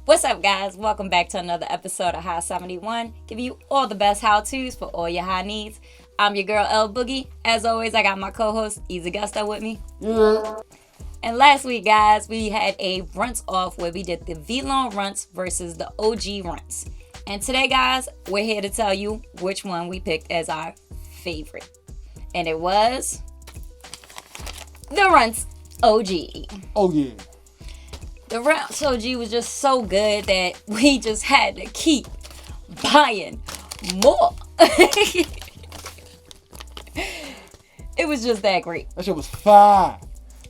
What's up, guys? Welcome back to another episode of High 71, giving you all the best how-tos for all your high needs. I'm your girl, L Boogie. As always, I got my co-host, Easy Gusto, with me. Yeah. And last week, guys, we had a runts off where we did the V-Long runts versus the OG runts. And today, guys, we're here to tell you which one we picked as our favorite. And it was the runts OG. Oh, yeah. The Runts OG was just so good that we just had to keep buying more. It was just that great. That shit was fire.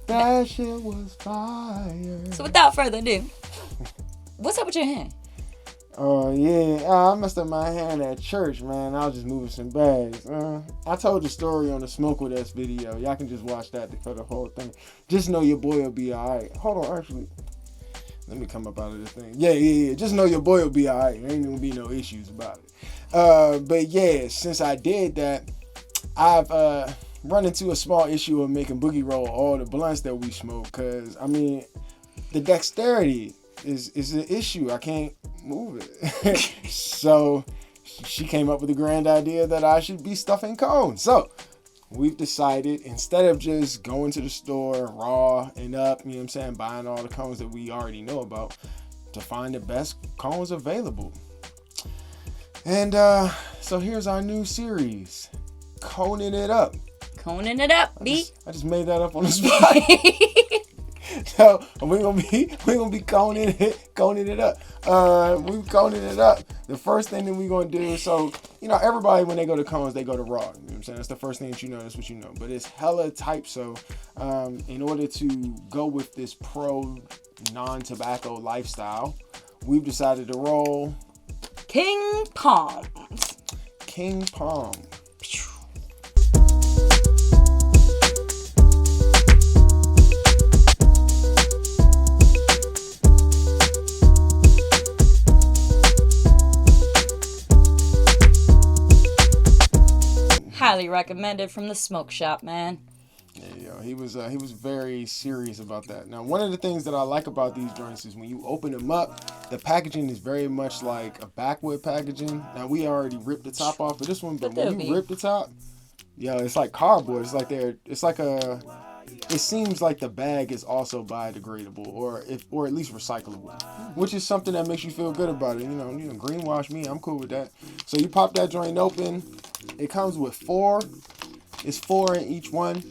That shit was fire. So without further ado, what's up with your hand? Oh, yeah. I messed up my hand at church, man. I was just moving some bags. I told the story on the Smoke With Us video. Y'all can just watch that for the whole thing. Just know your boy will be all right. Hold on, actually. Let me come up out of this thing. Yeah. Just know your boy will be all right. There ain't gonna be no issues about it. But yeah, since I did that, I've run into a small issue of making Boogie roll all the blunts that we smoke. Cause I mean, the dexterity is an issue. I can't move it. So she came up with the grand idea that I should be stuffing cones. So we've decided, instead of just going to the store raw and up, you know what I'm saying, buying all the cones that we already know about, to find the best cones available. And so here's our new series, Coning It Up. Coning it up, B. I just made that up on the spot. So we're gonna be coning it up. We're coning it up. The first thing that we're gonna do, so you know, everybody when they go to cones, they go to raw. You know what I'm saying? That's the first thing that you know. That's what you know. But it's hella types. So in order to go with this pro non-tobacco lifestyle, we've decided to roll King Palms. King Palm. Highly recommended from the smoke shop, man. Yeah, he was very serious about that. Now, one of the things that I like about these joints is when you open them up, the packaging is very much like a backwood packaging. Now, we already ripped the top off of this one, but when you rip the top, yeah, it's like cardboard. It seems like the bag is also biodegradable or at least recyclable, which is something that makes you feel good about it. You know, greenwash me, I'm cool with that. So you pop that joint open. It comes with 4. It's 4 in each one.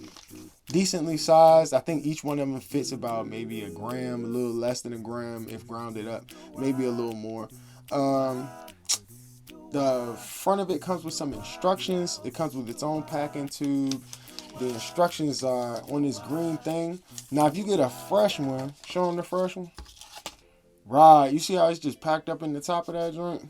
Decently sized. I think each one of them fits about maybe a gram, a little less than a gram if grounded up, maybe a little more. The front of it comes with some instructions. It comes with its own packing tube. The instructions are on this green thing. Now, if you get a fresh one, show them the fresh one. Right, you see how it's just packed up in the top of that joint?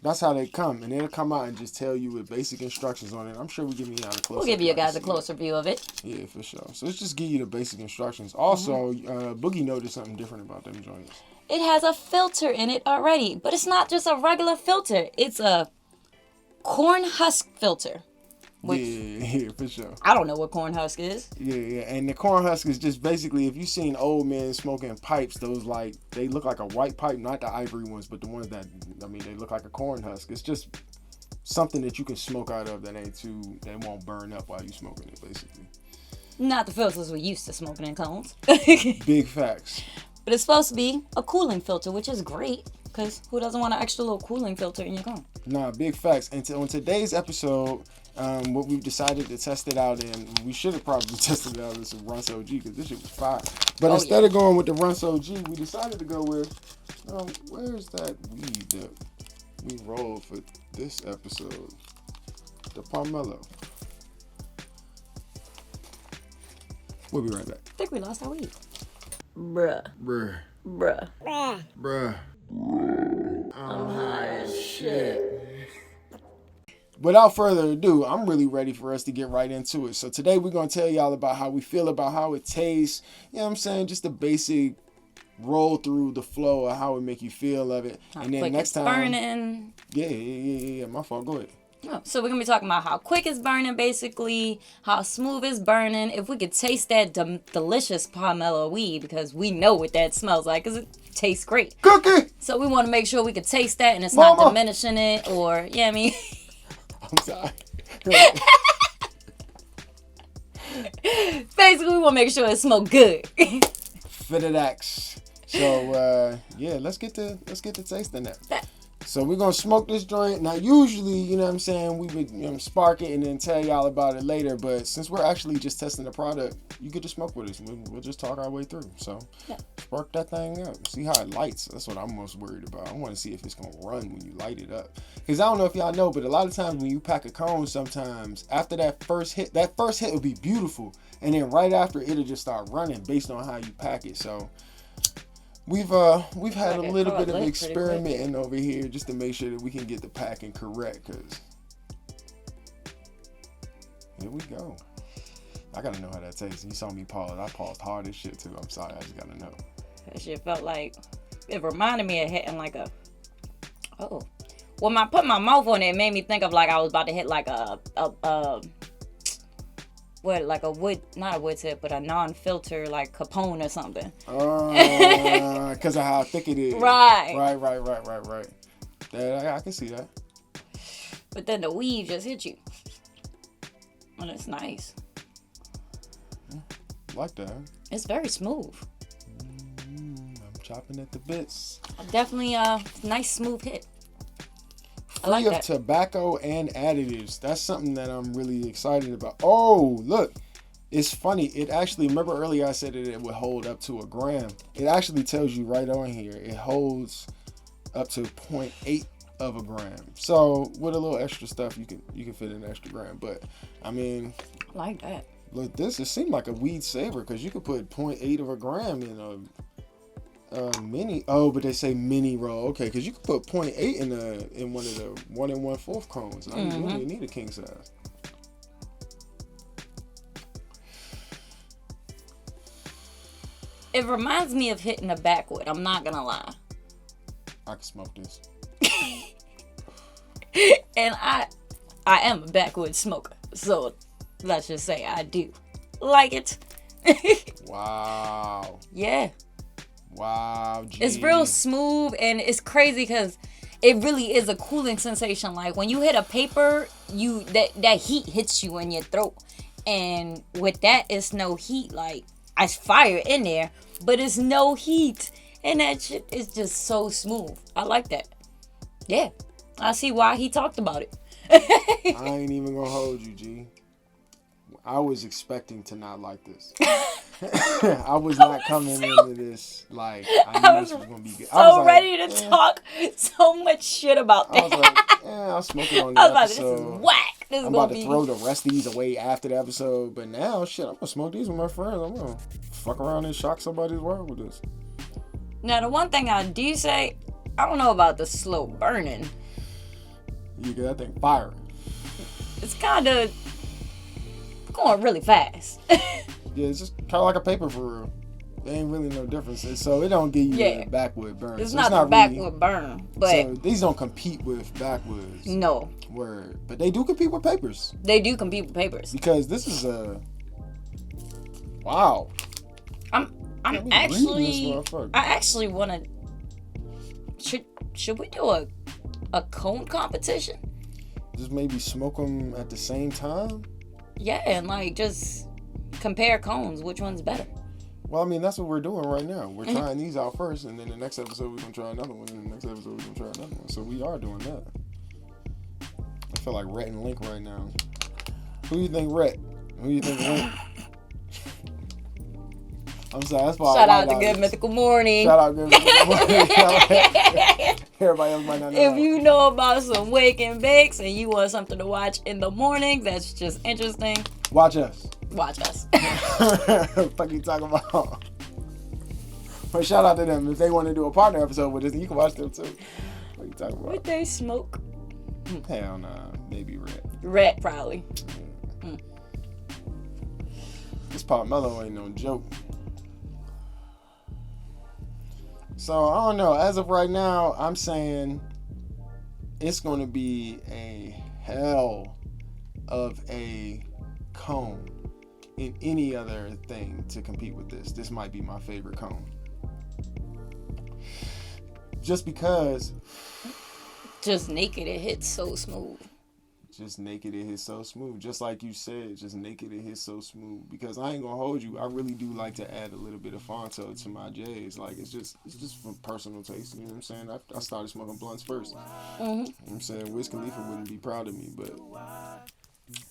That's how they come, and they'll come out and just tell you with basic instructions on it. I'm sure we'll give you a closer. We'll give you guys a closer view of it. Yeah, for sure. So let's just give you the basic instructions. Also, Boogie noticed something different about them joints. It has a filter in it already, but it's not just a regular filter. It's a corn husk filter. Yeah, for sure. I don't know what corn husk is. Yeah, and the corn husk is just basically, if you've seen old men smoking pipes, those they look like a white pipe, not the ivory ones, but the ones that, they look like a corn husk. It's just something that you can smoke out of that won't burn up while you're smoking it, basically. Not the filters we're used to smoking in cones. Big facts. But it's supposed to be a cooling filter, which is great, because who doesn't want an extra little cooling filter in your cone? Nah, big facts. And on today's episode, what we've decided to test it out in, we should have probably tested it out in some Runts OG, because this shit was fire. But instead of going with the Runts OG, we decided to go with, where's that weed that we rolled for this episode? The Pomelo. We'll be right back. I think we lost our weed. Bruh. I'm high as shit. Without further ado, I'm really ready for us to get right into it. So today we're going to tell y'all about how we feel about how it tastes. You know what I'm saying? Just the basic roll through the flow of how it make you feel of it. And then next time. Burning. Yeah. My fault. Go ahead. Oh, so we're gonna be talking about how quick it's burning, basically, how smooth it's burning. If we could taste that delicious pomelo weed, because we know what that smells like, because it tastes great. Cookie! So we want to make sure we could taste that and it's Mama! not diminishing it, or yeah, I mean. I'm sorry. Basically, we want to make sure it smells good. Fitted X. So yeah, let's get to tasting that. So we're gonna smoke this joint. Now usually, you know what I'm saying, we would spark it and then tell y'all about it later. But since we're actually just testing the product, you get to smoke with us. We'll just talk our way through. So spark that thing up. See how it lights. That's what I'm most worried about. I want to see if it's gonna run when you light it up. Cause I don't know if y'all know, but a lot of times when you pack a cone, sometimes after that first hit will be beautiful, and then right after it'll just start running based on how you pack it. So. We've had a little bit of experimenting over here just to make sure that we can get the packing correct, cause here we go. I gotta know how that tastes. You saw me pause. I paused hard as shit too. I'm sorry. I just gotta know. That shit felt like it reminded me of hitting like a when I put my mouth on it, it made me think of like I was about to hit like a wood, not a wood tip, but a non-filter like Capone or something. Because of how thick it is. Right. Yeah, I can see that. But then the weed just hit you. And it's nice. Like that. It's very smooth. I'm chopping at the bits. Definitely a nice smooth hit. Free of tobacco and additives. That's something that I'm really excited about. Oh, look. It's funny. It actually, remember earlier I said that it would hold up to a gram. It actually tells you right on here. It holds up to 0.8 of a gram. So with a little extra stuff, you can fit an extra gram. But I mean, I like that. Look, it seemed like a weed saver because you could put 0.8 of a gram in a mini. Oh, but they say mini roll. Okay, because you could put 0.8 in one of the 1 1/4 cones. I mean, you only need a king size. It reminds me of hitting a backwood. I'm not gonna lie. I can smoke this. And I am a backwood smoker, so let's just say I do like it. Wow. Yeah. Wow. Gee. It's real smooth and it's crazy because it really is a cooling sensation. Like when you hit a paper, that heat hits you in your throat, and with that, it's no heat. Like it's fire in there, but it's no heat, and that shit is just so smooth. I like that. Yeah, I see why he talked about it. I ain't even gonna hold you, G. I was expecting to not like this. I was not coming into this like I knew this was gonna be good. I was ready to talk so much shit about that. I was like, I'll smoke it on the episode. This is whack. I'm about to throw the rest of these away after the episode, but now, shit, I'm gonna smoke these with my friends. I'm gonna fuck around and shock somebody's world with this. Now, the one thing I do say, I don't know about the slow burning. You get that thing firing. It's kind of going really fast. Yeah, it's just kind of like a paper for real. There ain't really no difference. So it don't give you a backwood burn. It's so not the backwood burn. But so these don't compete with backwoods. No. Word. But they do compete with papers. They do compete with papers. Because this is wow. I actually want to. Should we do a cone competition? Just maybe smoke them at the same time? Yeah, and like just compare cones. Which one's better? Well, I mean, that's what we're doing right now. We're trying these out first, and then the next episode we're going to try another one, and the next episode we're going to try another one. So we are doing that. I feel like Rhett and Link right now. Who do you think Rhett? Who do you think Link? I'm sorry, that's why. Shout out to Good Mythical Morning. Shout out Good Mythical Morning. Everybody else might not know. If you know about some wake and bakes and you want something to watch in the morning that's just interesting, watch us. Watch us. Fuck you talking about? But shout out to them. If they want to do a partner episode with us, you can watch them too. What you talking about? Would they smoke? Hell nah. Maybe Red. Red, probably. This pomelo ain't no joke. So, I don't know. As of right now, I'm saying it's going to be a hell of a cone in any other thing to compete with this. This might be my favorite cone. Just because. Just naked, it hits so smooth. Just naked, it hits so smooth. Just like you said, just naked, it hits so smooth. Because I ain't gonna hold you, I really do like to add a little bit of Fonto to my J's. Like, it's just for personal taste. You know what I'm saying? I started smoking blunts first. Mm-hmm. You know what I'm saying? Wiz Khalifa wouldn't be proud of me, but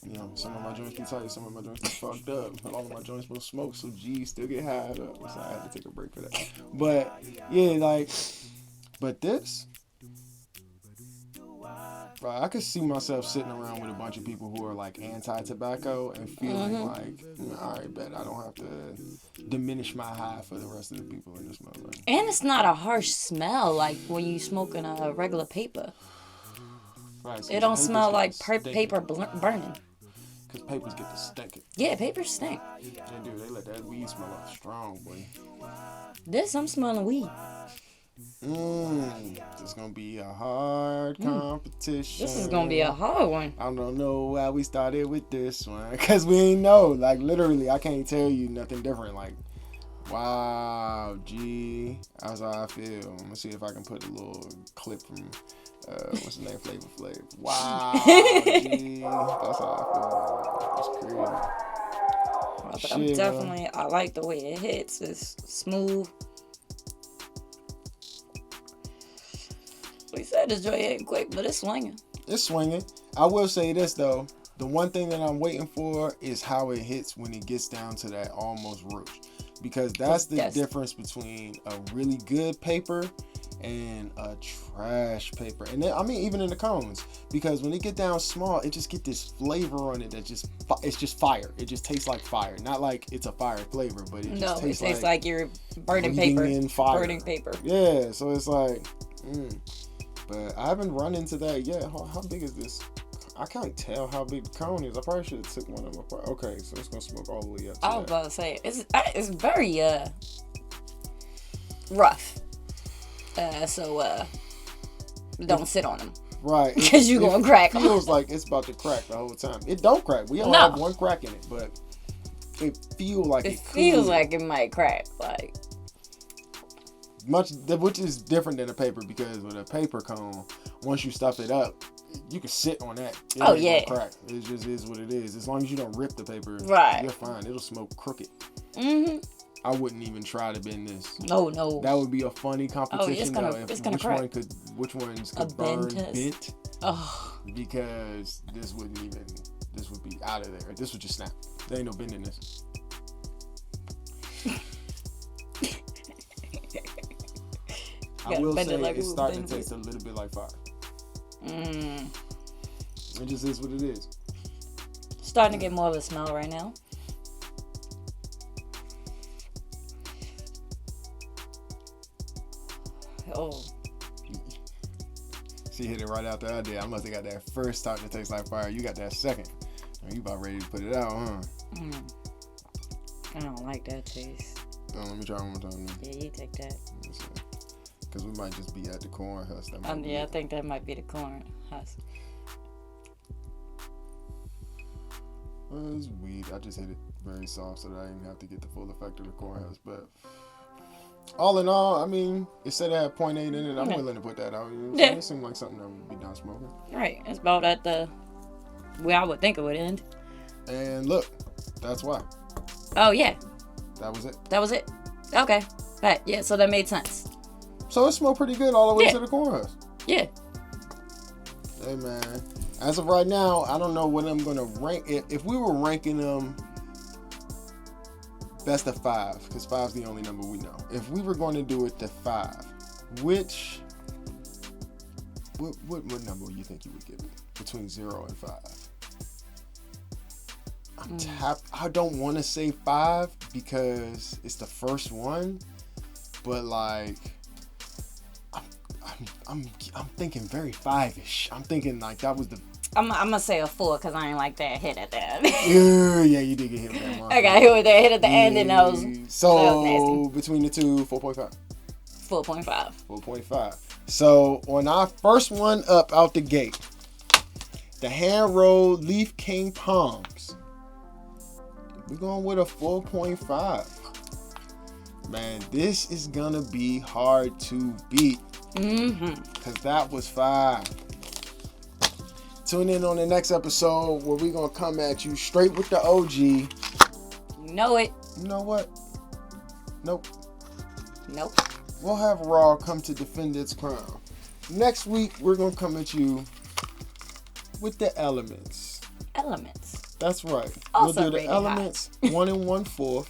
you know, some of my joints be tight, some of my joints be fucked up. All of my joints will smoke, so G's still get high up. So I had to take a break for that. But yeah, like, but this. Right, I could see myself sitting around with a bunch of people who are like anti-tobacco and feeling like, all right, bet I don't have to diminish my high for the rest of the people in this motherfucker. And it's not a harsh smell like when you smoking a regular paper. Right, so it don't smell like paper burning. Because papers get to stinking. Yeah, papers stink. They do. They let that weed smell up strong, boy. This, I'm smelling weed. This is gonna be a hard competition. This is gonna be a hard one. I don't know why we started with this one, because we ain't know. Like, literally, I can't tell you nothing different. Like, wow, G, that's how I feel. I'm gonna see if I can put a little clip from what's the name, Flavor Flav. Wow, G, that's how I feel. It's crazy. But I'm definitely, I like the way it hits. It's smooth. We said this joint ain't quick, but it's swinging. It's swinging. I will say this, though. The one thing that I'm waiting for is how it hits when it gets down to that almost roach. Because that's the difference between a really good paper and a trash paper. And then, I mean, even in the cones. Because when it get down small, it just get this flavor on it that it's just fire. It just tastes like fire. Not like it's a fire flavor, but it just tastes like you're burning paper. Burning paper. Yeah, so it's like, But I haven't run into that yet. How big is this? I can't tell how big the cone is. I probably should have took one of them apart. Okay, so it's gonna smoke all the way up to I was about to say it's very rough. So don't sit on them. Right. Because you're gonna crack. It feels like it's about to crack the whole time. It don't crack. We only have one crack in it, but it feels like it feels like it might crack. Like. Which is different than a paper, because with a paper cone, once you stuff it up, you can sit on that. It ain't gonna crack. It just is what it is. As long as you don't rip the paper, you're fine. It'll smoke crooked. I wouldn't even try to bend this. No. That would be a funny competition. It's gonna crack. Which ones could burn bent? Oh. Because this would be out of there. This would just snap. There ain't no bending this. I will say it's starting to taste a little bit like fire. It just is what it is. Starting to get more of a smell right now. Oh. She hit it right out the other day. I must have got that first starting to taste like fire. You got that second. You about ready to put it out, huh? I don't like that taste. Oh, let me try one more time. Yeah, you take that. Because we might just be at the corn husk. I think that might be the corn husk. Well, it's weed. I just hit it very soft so that I didn't have to get the full effect of the corn husk. But all in all, I mean, it said it had 0.8 in it. I'm willing to put that out. It seemed like something that would be done smoking. Right. It's about at the where I would think it would end. And look, that's why. Oh, yeah. That was it. That was it. Okay. Right. Yeah, so that made sense. So it smelled pretty good all the way to the corn husk. Yeah. Hey, man. As of right now, I don't know what I'm going to rank. If we were ranking them best of 5, because 5's the only number we know. If we were going to do it to 5, what number do you think you would give it? Between 0 and 5? I don't want to say 5 because it's the first one, but like I'm thinking very 5-ish. I'm thinking like that was the. I'm gonna say a 4 because I ain't like that hit at the end. Yeah, you did get hit with that mark. I got hit with that hit at the end, and that was nasty. Between the two, 4.5. 4.5. 4.5. So on our first one up out the gate, the hand-rolled Leaf King Palms. We're going with a 4.5. Man, this is gonna be hard to beat. Because that was 5. Tune in on the next episode where we're gonna come at you straight with the OG. You know it. You know what? Nope. We'll have Raw come to defend its crown. Next week, we're gonna come at you with the elements. That's right. Also we'll do the rated elements 1 1/4,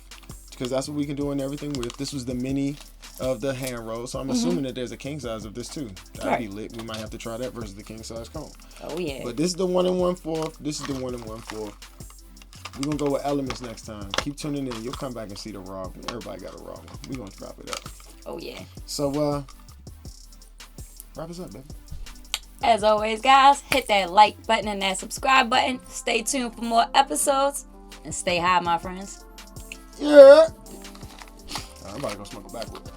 because that's what we can do in everything with. This was the mini of the hand roll, so I'm assuming that there's a king size of this too. That'd be lit. We might have to try that versus the king size cone. Oh yeah. But this is the 1 1/4. This is the 1 1/4. We're gonna go with elements next time. Keep tuning in. You'll come back and see the raw. Everybody got a raw one. We're gonna drop it up. Oh yeah. So wrap us up, baby. As always, guys, hit that like button and that subscribe button. Stay tuned for more episodes. And stay high, my friends. Yeah. I'm about to go smoke a backwood.